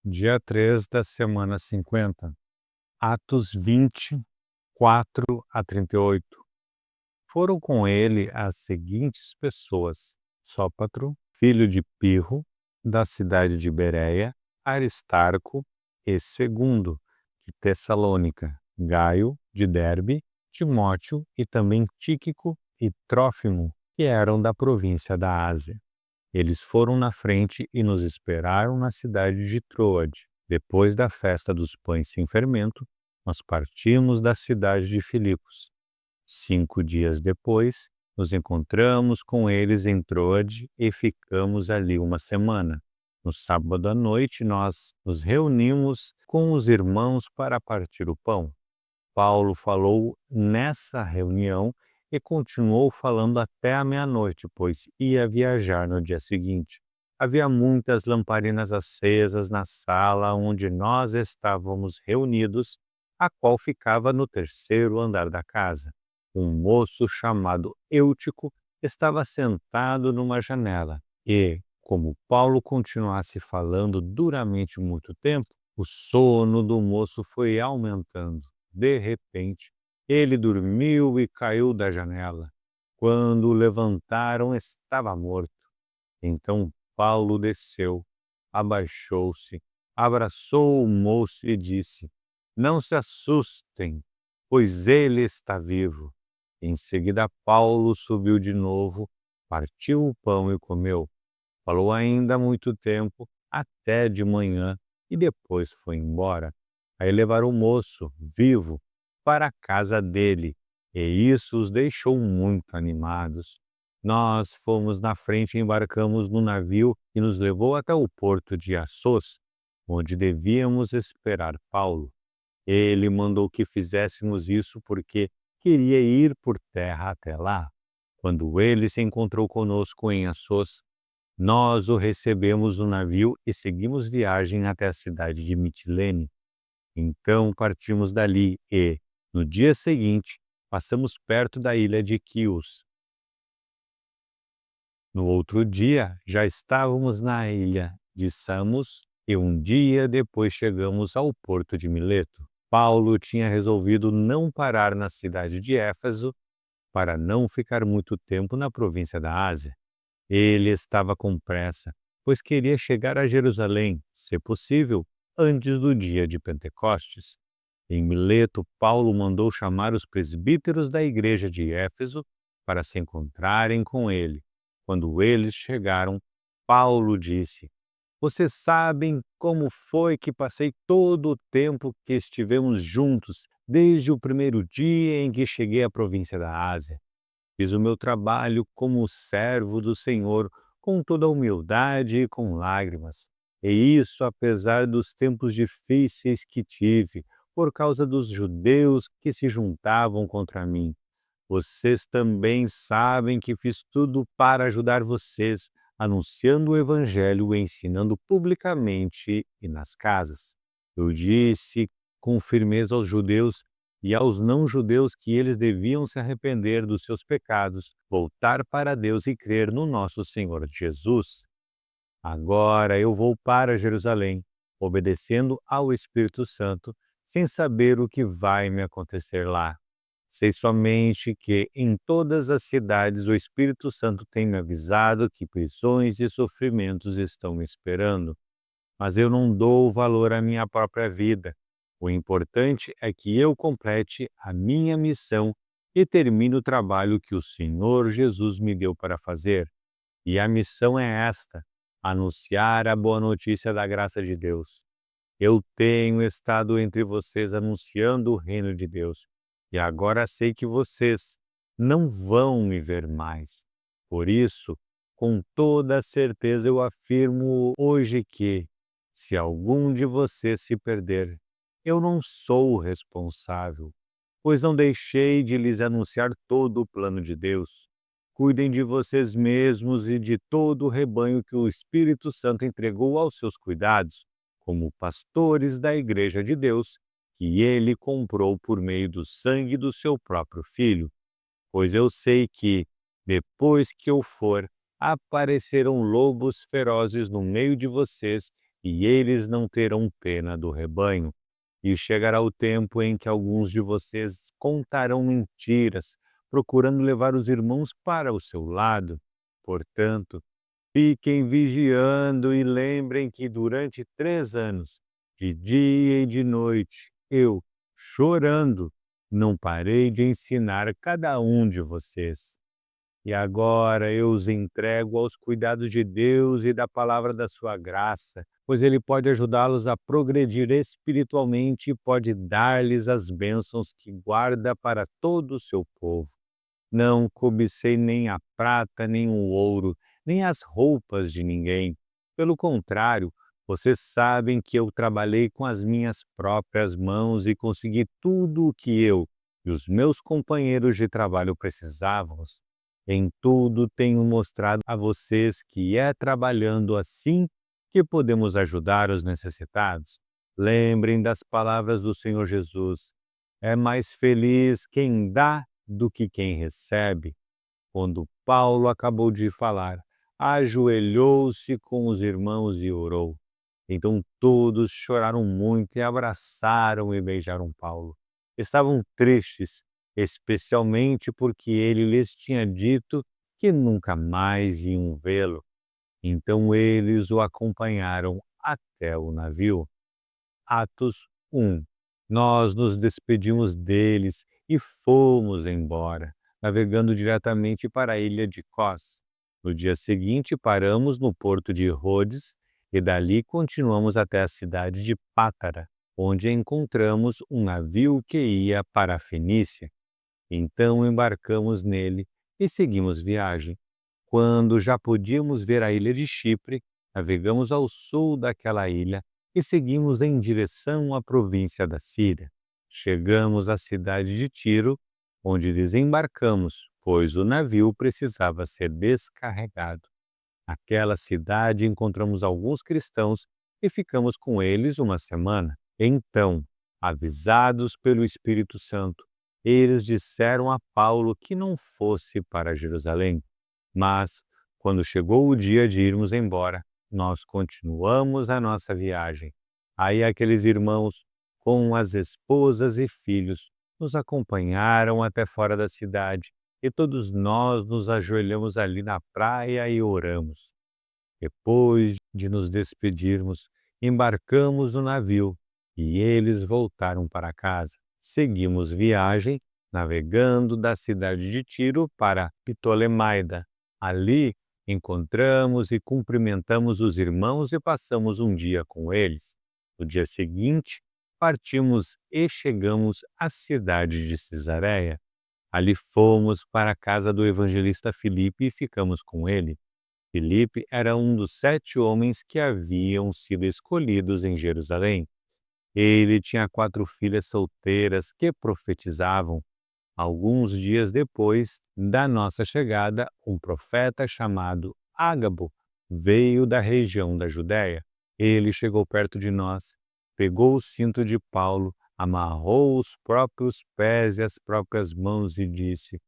Dia 3 da semana 50, Atos 24 a 38. Foram com ele as seguintes pessoas: Sópatro, filho de Pirro, da cidade de Bereia, Aristarco e Segundo, de Tessalônica, Gaio, de Derbe, Timóteo e também Tíquico e Trófimo, que eram da província da Ásia. Eles foram na frente e nos esperaram na cidade de Troade. Depois da festa dos pães sem fermento, nós partimos da cidade de Filipos. 5 dias depois, nos encontramos com eles em Troade e ficamos ali uma semana. No sábado à noite, nós nos reunimos com os irmãos para partir o pão. Paulo falou nessa reunião e continuou falando até a meia-noite, pois ia viajar no dia seguinte. Havia muitas lamparinas acesas na sala onde nós estávamos reunidos, a qual ficava no terceiro andar da casa. Um moço chamado Eutico estava sentado numa janela e, como Paulo continuasse falando duramente muito tempo, o sono do moço foi aumentando. De repente, ele dormiu e caiu da janela. Quando o levantaram, estava morto. Então Paulo desceu, abaixou-se, abraçou o moço e disse: "Não se assustem, pois ele está vivo." Em seguida, Paulo subiu de novo, partiu o pão e comeu. Falou ainda há muito tempo, até de manhã, e depois foi embora. Aí levaram o moço, vivo, para a casa dele, e isso os deixou muito animados. Nós fomos na frente e embarcamos no navio que nos levou até o porto de Assos, onde devíamos esperar Paulo. Ele mandou que fizéssemos isso porque queria ir por terra até lá. Quando ele se encontrou conosco em Assos, nós o recebemos no navio e seguimos viagem até a cidade de Mitilene. Então partimos dali e, no dia seguinte, passamos perto da ilha de Quios. No outro dia, já estávamos na ilha de Samos e um dia depois chegamos ao porto de Mileto. Paulo tinha resolvido não parar na cidade de Éfeso para não ficar muito tempo na província da Ásia. Ele estava com pressa, pois queria chegar a Jerusalém, se possível, antes do dia de Pentecostes. Em Mileto, Paulo mandou chamar os presbíteros da igreja de Éfeso para se encontrarem com ele. Quando eles chegaram, Paulo disse: "Vocês sabem como foi que passei todo o tempo que estivemos juntos, desde o primeiro dia em que cheguei à província da Ásia. Fiz o meu trabalho como servo do Senhor, com toda a humildade e com lágrimas. E isso apesar dos tempos difíceis que tive, por causa dos judeus que se juntavam contra mim. Vocês também sabem que fiz tudo para ajudar vocês, anunciando o Evangelho e ensinando publicamente e nas casas. Eu disse com firmeza aos judeus e aos não-judeus que eles deviam se arrepender dos seus pecados, voltar para Deus e crer no nosso Senhor Jesus. Agora eu vou para Jerusalém, obedecendo ao Espírito Santo, sem saber o que vai me acontecer lá. Sei somente que em todas as cidades o Espírito Santo tem me avisado que prisões e sofrimentos estão me esperando. Mas eu não dou valor à minha própria vida. O importante é que eu complete a minha missão e termine o trabalho que o Senhor Jesus me deu para fazer. E a missão é esta: anunciar a boa notícia da graça de Deus. Eu tenho estado entre vocês anunciando o reino de Deus, e agora sei que vocês não vão me ver mais. Por isso, com toda a certeza eu afirmo hoje que, se algum de vocês se perder, eu não sou o responsável, pois não deixei de lhes anunciar todo o plano de Deus. Cuidem de vocês mesmos e de todo o rebanho que o Espírito Santo entregou aos seus cuidados, como pastores da Igreja de Deus, que ele comprou por meio do sangue do seu próprio Filho. Pois eu sei que, depois que eu for, aparecerão lobos ferozes no meio de vocês e eles não terão pena do rebanho. E chegará o tempo em que alguns de vocês contarão mentiras, procurando levar os irmãos para o seu lado. Portanto, fiquem vigiando e lembrem que durante 3 anos, de dia e de noite, eu, chorando, não parei de ensinar cada um de vocês. E agora eu os entrego aos cuidados de Deus e da palavra da sua graça, pois Ele pode ajudá-los a progredir espiritualmente e pode dar-lhes as bênçãos que guarda para todo o seu povo. Não cobicei nem a prata, nem o ouro, nem as roupas de ninguém. Pelo contrário, vocês sabem que eu trabalhei com as minhas próprias mãos e consegui tudo o que eu e os meus companheiros de trabalho precisávamos. Em tudo tenho mostrado a vocês que é trabalhando assim que podemos ajudar os necessitados. Lembrem das palavras do Senhor Jesus. É mais feliz quem dá do que quem recebe. Quando Paulo acabou de falar, ajoelhou-se com os irmãos e orou. Então todos choraram muito e abraçaram e beijaram Paulo. Estavam tristes, especialmente porque ele lhes tinha dito que nunca mais iam vê-lo. Então eles o acompanharam até o navio. Atos 1. Nós nos despedimos deles e fomos embora, navegando diretamente para a ilha de Cós. No dia seguinte, paramos no porto de Rhodes e dali continuamos até a cidade de Pátara, onde encontramos um navio que ia para a Fenícia. Então embarcamos nele e seguimos viagem. Quando já podíamos ver a ilha de Chipre, navegamos ao sul daquela ilha e seguimos em direção à província da Síria. Chegamos à cidade de Tiro, onde desembarcamos, pois o navio precisava ser descarregado. Naquela cidade encontramos alguns cristãos e ficamos com eles uma semana. Então, avisados pelo Espírito Santo, eles disseram a Paulo que não fosse para Jerusalém. Mas, quando chegou o dia de irmos embora, nós continuamos a nossa viagem. Aí aqueles irmãos, com as esposas e filhos, nos acompanharam até fora da cidade e todos nós nos ajoelhamos ali na praia e oramos. Depois de nos despedirmos, embarcamos no navio e eles voltaram para casa. Seguimos viagem, navegando da cidade de Tiro para Ptolemaida. Ali encontramos e cumprimentamos os irmãos e passamos um dia com eles. No dia seguinte, partimos e chegamos à cidade de Cesareia. Ali fomos para a casa do evangelista Filipe e ficamos com ele. Filipe era um dos 7 homens que haviam sido escolhidos em Jerusalém. Ele tinha 4 filhas solteiras que profetizavam. Alguns dias depois da nossa chegada, um profeta chamado Ágabo veio da região da Judéia. Ele chegou perto de nós, pegou o cinto de Paulo, amarrou os próprios pés e as próprias mãos e disse: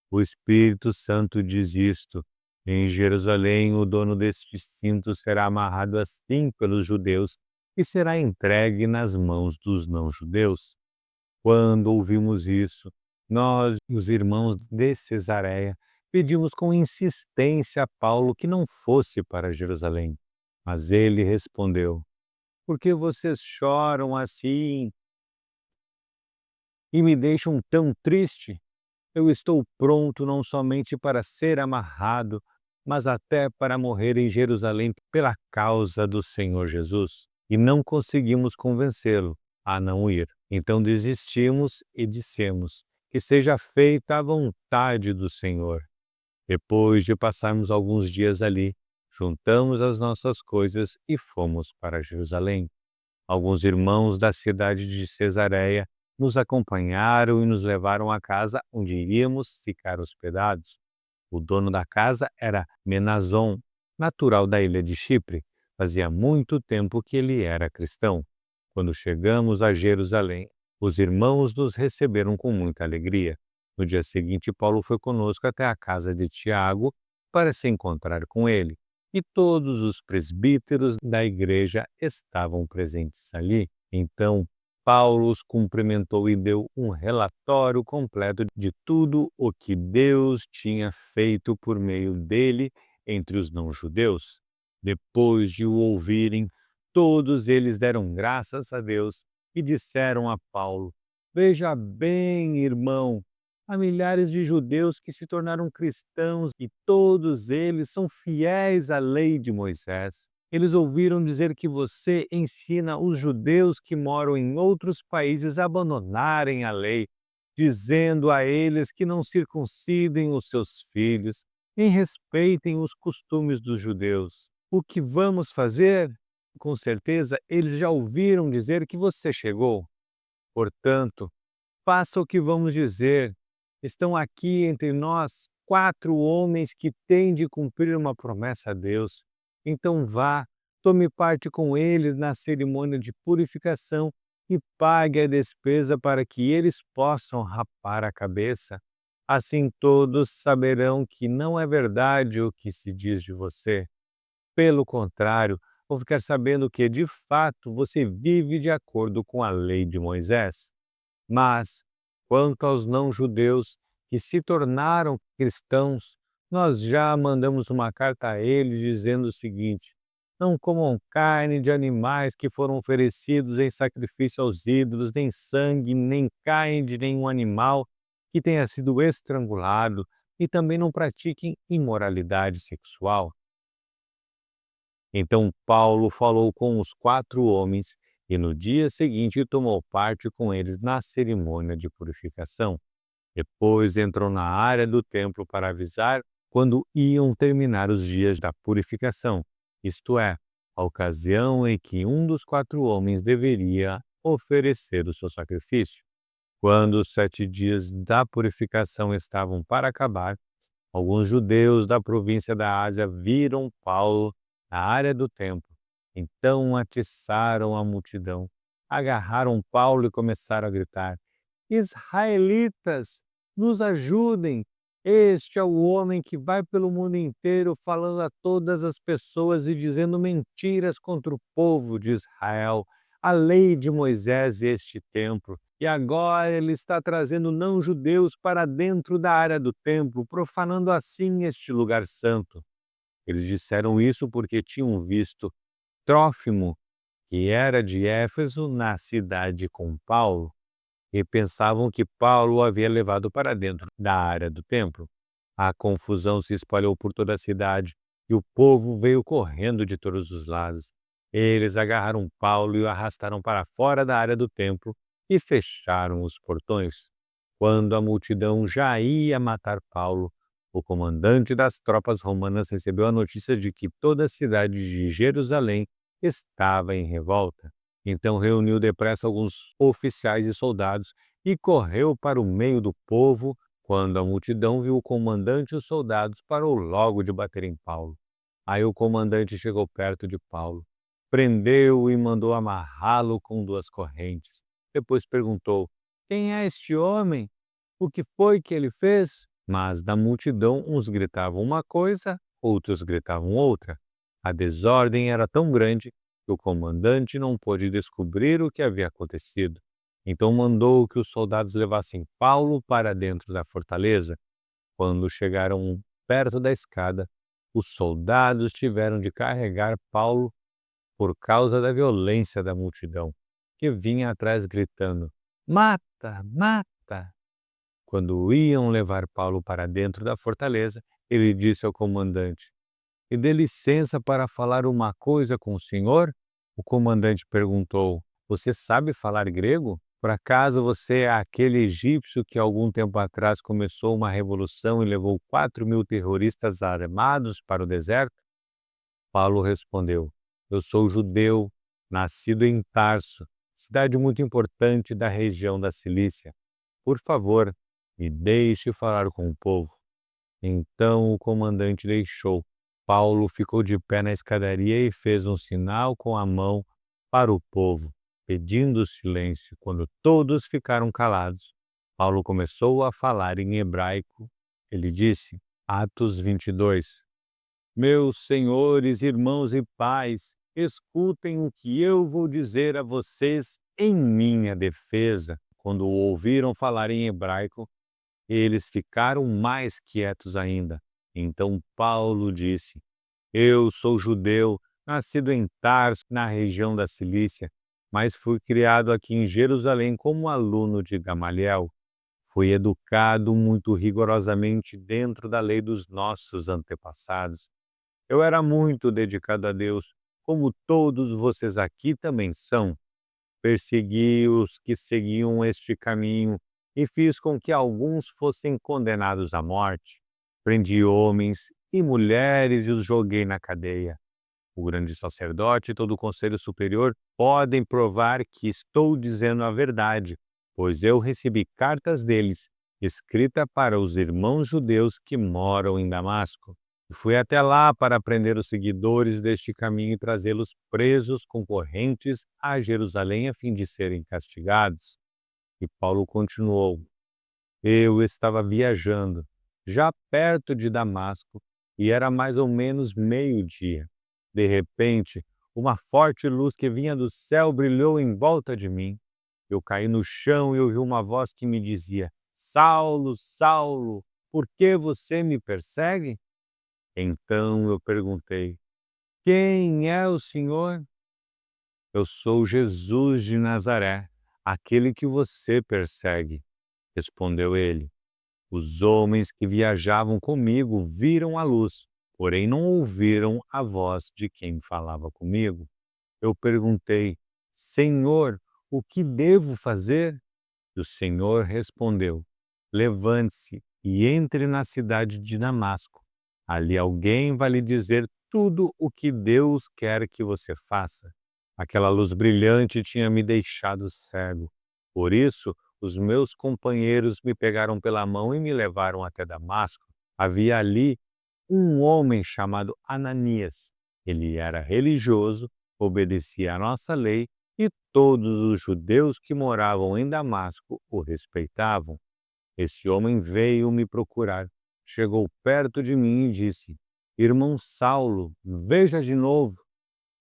O Espírito Santo diz isto: em Jerusalém o dono deste cinto será amarrado assim pelos judeus e será entregue nas mãos dos não-judeus. Quando ouvimos isso, nós, os irmãos de Cesareia, pedimos com insistência a Paulo que não fosse para Jerusalém. Mas ele respondeu: Por que vocês choram assim e me deixam tão triste? Eu estou pronto não somente para ser amarrado, mas até para morrer em Jerusalém pela causa do Senhor Jesus. E não conseguimos convencê-lo a não ir. Então desistimos e dissemos: que seja feita a vontade do Senhor. Depois de passarmos alguns dias ali, juntamos as nossas coisas e fomos para Jerusalém. Alguns irmãos da cidade de Cesareia nos acompanharam e nos levaram à casa onde iríamos ficar hospedados. O dono da casa era Menazon, natural da ilha de Chipre. Fazia muito tempo que ele era cristão. Quando chegamos a Jerusalém, os irmãos nos receberam com muita alegria. No dia seguinte, Paulo foi conosco até a casa de Tiago para se encontrar com ele. e todos os presbíteros da igreja estavam presentes ali. Então, Paulo os cumprimentou e deu um relatório completo de tudo o que Deus tinha feito por meio dele entre os não-judeus. Depois de o ouvirem, todos eles deram graças a Deus e disseram a Paulo: Veja bem, irmão, há milhares de judeus que se tornaram cristãos e todos eles são fiéis à lei de Moisés. Eles ouviram dizer que você ensina os judeus que moram em outros países a abandonarem a lei, dizendo a eles que não circuncidem os seus filhos, nem respeitem os costumes dos judeus. O que vamos fazer? Com certeza, eles já ouviram dizer que você chegou. Portanto, faça o que vamos dizer. Estão aqui entre nós 4 homens que têm de cumprir uma promessa a Deus. Então vá, tome parte com eles na cerimônia de purificação e pague a despesa para que eles possam rapar a cabeça. Assim todos saberão que não é verdade o que se diz de você. Pelo contrário, vão ficar sabendo que, de fato, você vive de acordo com a lei de Moisés. Mas, quanto aos não-judeus que se tornaram cristãos, nós já mandamos uma carta a eles dizendo o seguinte: não comam carne de animais que foram oferecidos em sacrifício aos ídolos, nem sangue, nem carne de nenhum animal que tenha sido estrangulado, e também não pratiquem imoralidade sexual. Então Paulo falou com os 4 homens e no dia seguinte tomou parte com eles na cerimônia de purificação. Depois entrou na área do templo para avisar quando iam terminar os dias da purificação, isto é, a ocasião em que um dos 4 homens deveria oferecer o seu sacrifício. Quando os 7 dias da purificação estavam para acabar, alguns judeus da província da Ásia viram Paulo na área do templo. Então atiçaram a multidão, agarraram Paulo e começaram a gritar: Israelitas, nos ajudem! Este é o homem que vai pelo mundo inteiro falando a todas as pessoas e dizendo mentiras contra o povo de Israel, a lei de Moisés e este templo. E agora ele está trazendo não-judeus para dentro da área do templo, profanando assim este lugar santo. Eles disseram isso porque tinham visto Trófimo, que era de Éfeso, na cidade com Paulo, e pensavam que Paulo o havia levado para dentro da área do templo. A confusão se espalhou por toda a cidade e o povo veio correndo de todos os lados. Eles agarraram Paulo e o arrastaram para fora da área do templo e fecharam os portões. Quando a multidão já ia matar Paulo, o comandante das tropas romanas recebeu a notícia de que toda a cidade de Jerusalém estava em revolta. Então reuniu depressa alguns oficiais e soldados e correu para o meio do povo. Quando a multidão viu o comandante e os soldados, parou logo de bater em Paulo. Aí o comandante chegou perto de Paulo, prendeu-o e mandou amarrá-lo com 2 correntes. Depois perguntou: Quem é este homem? O que foi que ele fez? Mas da multidão uns gritavam uma coisa, outros gritavam outra. A desordem era tão grande que o comandante não pôde descobrir o que havia acontecido. Então mandou que os soldados levassem Paulo para dentro da fortaleza. Quando chegaram perto da escada, os soldados tiveram de carregar Paulo por causa da violência da multidão, que vinha atrás gritando: Mata! Mata! Quando iam levar Paulo para dentro da fortaleza, ele disse ao comandante: Me dê licença para falar uma coisa com o senhor? O comandante perguntou: Você sabe falar grego? Por acaso você é aquele egípcio que algum tempo atrás começou uma revolução e levou 4.000 terroristas armados para o deserto? Paulo respondeu: Eu sou judeu, nascido em Tarso, cidade muito importante da região da Cilícia. Por favor, me deixe falar com o povo. Então o comandante deixou. Paulo ficou de pé na escadaria e fez um sinal com a mão para o povo, pedindo silêncio. Quando todos ficaram calados, Paulo começou a falar em hebraico. Ele disse, Atos 22. Meus senhores, irmãos e pais, escutem o que eu vou dizer a vocês em minha defesa. Quando o ouviram falar em hebraico, eles ficaram mais quietos ainda. Então Paulo disse: Eu sou judeu, nascido em Tarso, na região da Cilícia, mas fui criado aqui em Jerusalém como aluno de Gamaliel. Fui educado muito rigorosamente dentro da lei dos nossos antepassados. Eu era muito dedicado a Deus, como todos vocês aqui também são. Persegui os que seguiam este caminho e fiz com que alguns fossem condenados à morte. Prendi homens e mulheres e os joguei na cadeia. O grande sacerdote e todo o conselho superior podem provar que estou dizendo a verdade, pois eu recebi cartas deles, escrita para os irmãos judeus que moram em Damasco. E fui até lá para prender os seguidores deste caminho e trazê-los presos com correntes a Jerusalém a fim de serem castigados. E Paulo continuou: Eu estava viajando, já perto de Damasco, e era mais ou menos meio-dia. De repente, uma forte luz que vinha do céu brilhou em volta de mim. Eu caí no chão e ouvi uma voz que me dizia: Saulo, Saulo, por que você me persegue? Então eu perguntei: Quem é o Senhor? Eu sou Jesus de Nazaré, aquele que você persegue, respondeu ele. Os homens que viajavam comigo viram a luz, porém não ouviram a voz de quem falava comigo. Eu perguntei: Senhor, o que devo fazer? E o Senhor respondeu: Levante-se e entre na cidade de Damasco. Ali alguém vai lhe dizer tudo o que Deus quer que você faça. Aquela luz brilhante tinha me deixado cego. Por isso, os meus companheiros me pegaram pela mão e me levaram até Damasco. Havia ali um homem chamado Ananias. Ele era religioso, obedecia à nossa lei e todos os judeus que moravam em Damasco o respeitavam. Esse homem veio me procurar, chegou perto de mim e disse: Irmão Saulo, veja de novo.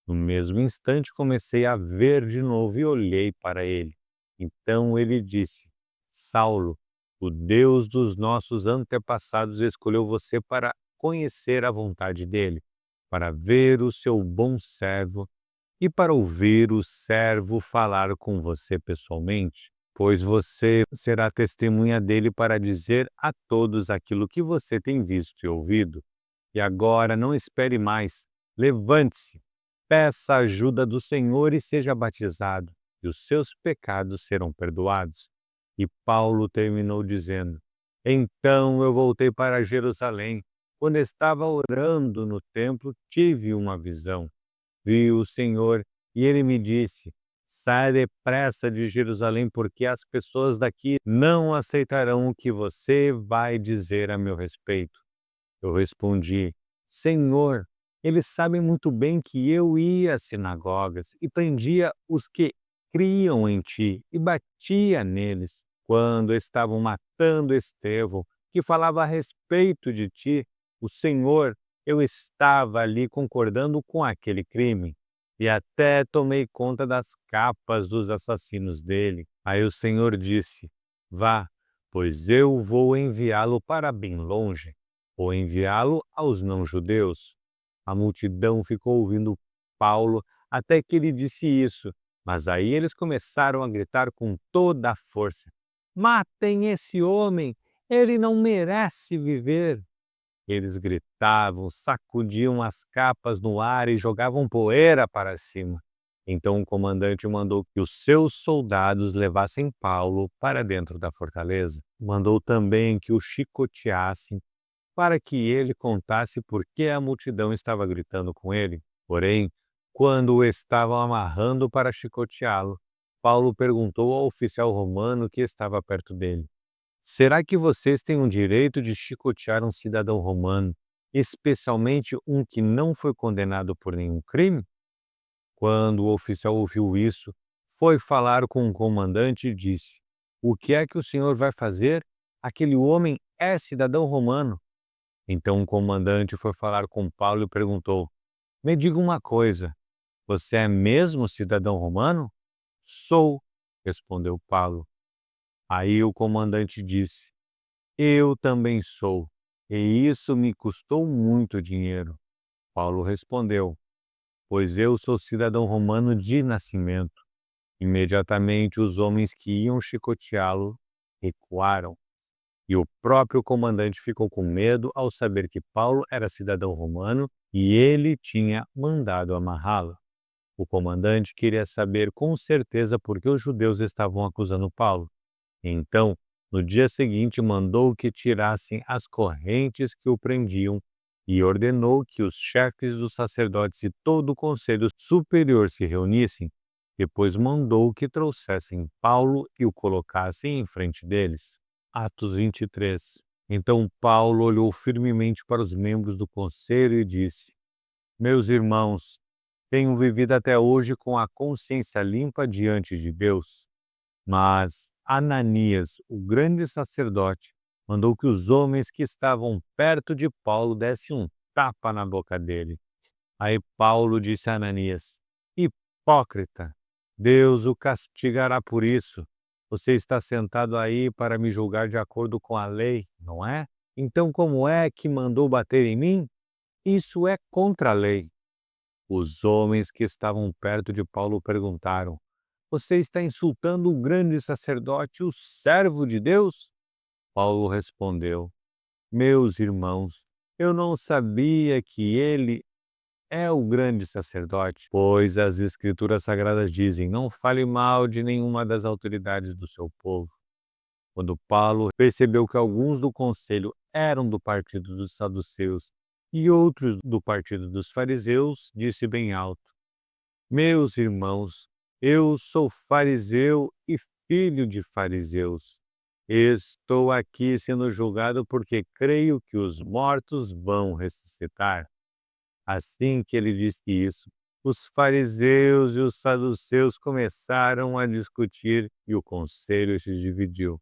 No mesmo instante comecei a ver de novo e olhei para ele. Então ele disse: Saulo, o Deus dos nossos antepassados escolheu você para conhecer a vontade dele, para ver o seu bom servo e para ouvir o servo falar com você pessoalmente, pois você será testemunha dele para dizer a todos aquilo que você tem visto e ouvido. E agora não espere mais, levante-se, peça a ajuda do Senhor e seja batizado, e os seus pecados serão perdoados. E Paulo terminou dizendo: Então eu voltei para Jerusalém. Quando estava orando no templo, tive uma visão. Vi o Senhor e ele me disse: Saia depressa de Jerusalém, porque as pessoas daqui não aceitarão o que você vai dizer a meu respeito. Eu respondi: Senhor, eles sabem muito bem que eu ia às sinagogas e prendia os que criam em ti e batia neles. Quando estavam matando Estevão, que falava a respeito de ti, o Senhor, eu estava ali concordando com aquele crime. E até tomei conta das capas dos assassinos dele. Aí o Senhor disse: Vá, pois eu vou enviá-lo para bem longe, ou enviá-lo aos não-judeus. A multidão ficou ouvindo Paulo até que ele disse isso, mas aí eles começaram a gritar com toda a força: Matem esse homem! Ele não merece viver! Eles gritavam, sacudiam as capas no ar e jogavam poeira para cima. Então o comandante mandou que os seus soldados levassem Paulo para dentro da fortaleza. Mandou também que o chicoteassem para que ele contasse por que a multidão estava gritando com ele. Porém, quando o estavam amarrando para chicoteá-lo, Paulo perguntou ao oficial romano que estava perto dele: Será que vocês têm o direito de chicotear um cidadão romano, especialmente um que não foi condenado por nenhum crime? Quando o oficial ouviu isso, foi falar com o comandante e disse: O que é que o senhor vai fazer? Aquele homem é cidadão romano. Então o comandante foi falar com Paulo e perguntou: Me diga uma coisa, você é mesmo cidadão romano? Sou, respondeu Paulo. Aí o comandante disse: Eu também sou, e isso me custou muito dinheiro. Paulo respondeu: Pois eu sou cidadão romano de nascimento. Imediatamente os homens que iam chicoteá-lo recuaram. E o próprio comandante ficou com medo ao saber que Paulo era cidadão romano e ele tinha mandado amarrá-lo. O comandante queria saber com certeza por que os judeus estavam acusando Paulo. Então, no dia seguinte, mandou que tirassem as correntes que o prendiam e ordenou que os chefes dos sacerdotes e todo o conselho superior se reunissem. Depois mandou que trouxessem Paulo e o colocassem em frente deles. Atos 23. Então Paulo olhou firmemente para os membros do conselho e disse: Meus irmãos, tenho vivido até hoje com a consciência limpa diante de Deus. Mas Ananias, o grande sacerdote, mandou que os homens que estavam perto de Paulo dessem um tapa na boca dele. Aí Paulo disse a Ananias: Hipócrita, Deus o castigará por isso. Você está sentado aí para me julgar de acordo com a lei, não é? Então, como é que mandou bater em mim? Isso é contra a lei. Os homens que estavam perto de Paulo perguntaram: Você está insultando o grande sacerdote, o servo de Deus? Paulo respondeu: Meus irmãos, eu não sabia que ele é o grande sacerdote, pois as Escrituras Sagradas dizem: Não fale mal de nenhuma das autoridades do seu povo. Quando Paulo percebeu que alguns do conselho eram do partido dos saduceus e outros do partido dos fariseus, disse bem alto: Meus irmãos, eu sou fariseu e filho de fariseus. Estou aqui sendo julgado porque creio que os mortos vão ressuscitar. Assim que ele disse isso, os fariseus e os saduceus começaram a discutir e o conselho se dividiu.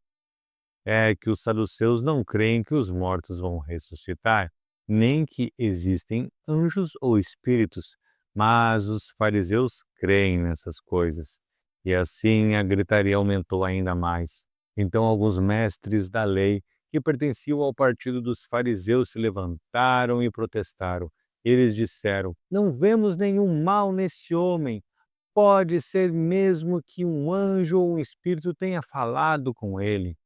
É que os saduceus não creem que os mortos vão ressuscitar, nem que existem anjos ou espíritos, mas os fariseus creem nessas coisas. E assim a gritaria aumentou ainda mais. Então alguns mestres da lei que pertenciam ao partido dos fariseus se levantaram e protestaram. Eles disseram: Não vemos nenhum mal nesse homem. Pode ser mesmo que um anjo ou um espírito tenha falado com ele.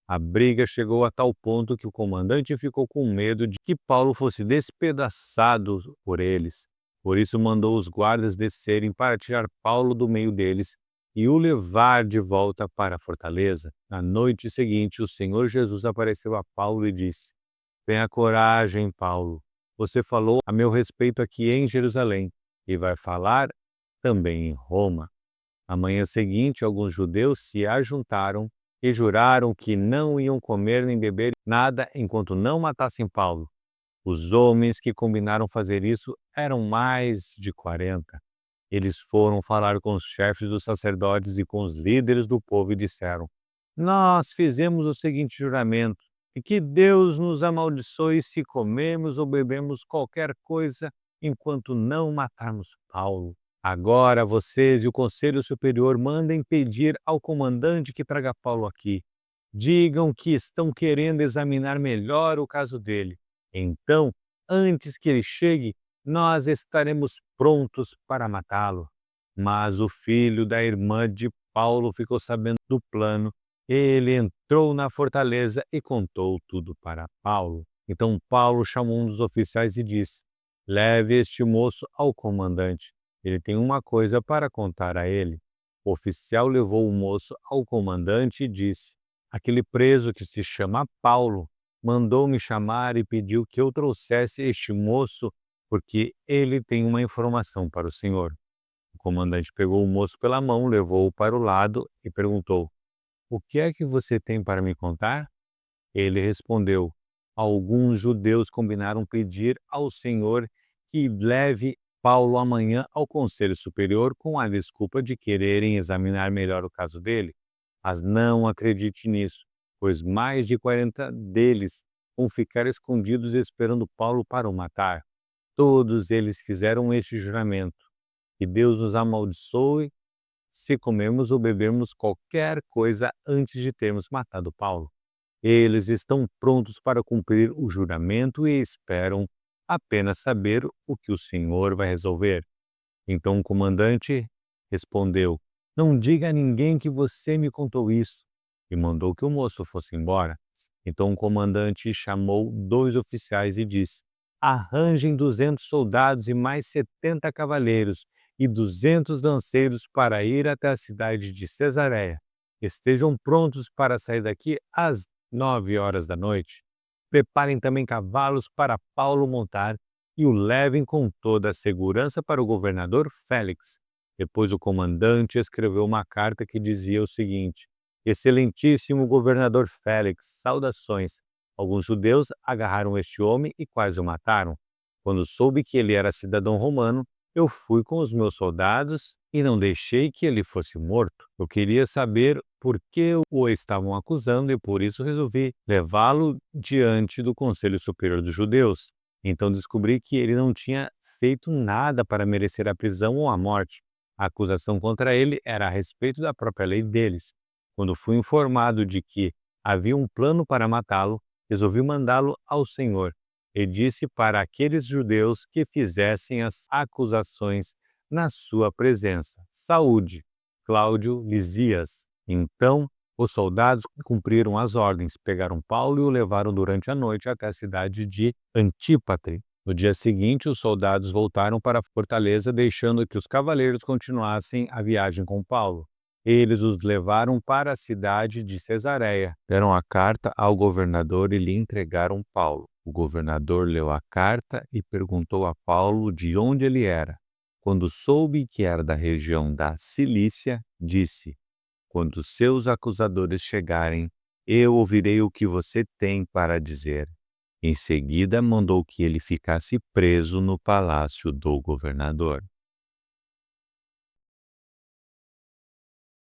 A briga chegou a tal ponto que o comandante ficou com medo de que Paulo fosse despedaçado por eles. Por isso mandou os guardas descerem para tirar Paulo do meio deles e o levar de volta para a fortaleza. Na noite seguinte, o Senhor Jesus apareceu a Paulo e disse: Tenha coragem, Paulo. Você falou a meu respeito aqui em Jerusalém e vai falar também em Roma. Na manhã seguinte, alguns judeus se ajuntaram e juraram que não iam comer nem beber nada enquanto não matassem Paulo. Os homens que combinaram fazer isso eram mais de 40. Eles foram falar com os chefes dos sacerdotes e com os líderes do povo e disseram: Nós fizemos o seguinte juramento, e que Deus nos amaldiçoe se comermos ou bebemos qualquer coisa enquanto não matarmos Paulo. Agora vocês e o Conselho Superior mandem pedir ao comandante que traga Paulo aqui. Digam que estão querendo examinar melhor o caso dele. Então, antes que ele chegue, nós estaremos prontos para matá-lo. Mas o filho da irmã de Paulo ficou sabendo do plano. Ele entrou na fortaleza e contou tudo para Paulo. Então Paulo chamou um dos oficiais e disse: Leve este moço ao comandante. Ele tem uma coisa para contar a ele. O oficial levou o moço ao comandante e disse: Aquele preso que se chama Paulo mandou-me chamar e pediu que eu trouxesse este moço porque ele tem uma informação para o senhor. O comandante pegou o moço pela mão, levou-o para o lado e perguntou: O que é que você tem para me contar? Ele respondeu: Alguns judeus combinaram pedir ao senhor que leve Paulo amanhã ao Conselho Superior com a desculpa de quererem examinar melhor o caso dele. Mas não acredite nisso, pois mais de 40 deles com ficar escondidos esperando Paulo para o matar. Todos eles fizeram este juramento: que Deus nos amaldiçoe se comermos ou bebermos qualquer coisa antes de termos matado Paulo. Eles estão prontos para cumprir o juramento e esperam apenas saber o que o Senhor vai resolver. Então o comandante respondeu: Não diga a ninguém que você me contou isso, e mandou que o moço fosse embora. Então o comandante chamou 2 oficiais e disse: Arranjem 200 soldados e mais 70 cavaleiros e 200 lanceiros para ir até a cidade de Cesareia. Estejam prontos para sair daqui às 9 horas da noite. Preparem também cavalos para Paulo montar e o levem com toda a segurança para o governador Félix. Depois o comandante escreveu uma carta que dizia o seguinte: Excelentíssimo governador Félix, saudações. Alguns judeus agarraram este homem e quase o mataram. Quando soube que ele era cidadão romano, eu fui com os meus soldados e não deixei que ele fosse morto. Eu queria saber por que o estavam acusando e por isso resolvi levá-lo diante do Conselho Superior dos Judeus. Então descobri que ele não tinha feito nada para merecer a prisão ou a morte. A acusação contra ele era a respeito da própria lei deles. Quando fui informado de que havia um plano para matá-lo, resolvi mandá-lo ao Senhor e disse para aqueles judeus que fizessem as acusações na sua presença. Saúde, Cláudio Lisias. Então, os soldados cumpriram as ordens, pegaram Paulo e o levaram durante a noite até a cidade de Antípatre. No dia seguinte, os soldados voltaram para a fortaleza, deixando que os cavaleiros continuassem a viagem com Paulo. Eles os levaram para a cidade de Cesareia, deram a carta ao governador e lhe entregaram Paulo. O governador leu a carta e perguntou a Paulo de onde ele era. Quando soube que era da região da Cilícia, disse: Quando seus acusadores chegarem, eu ouvirei o que você tem para dizer. Em seguida, mandou que ele ficasse preso no palácio do governador.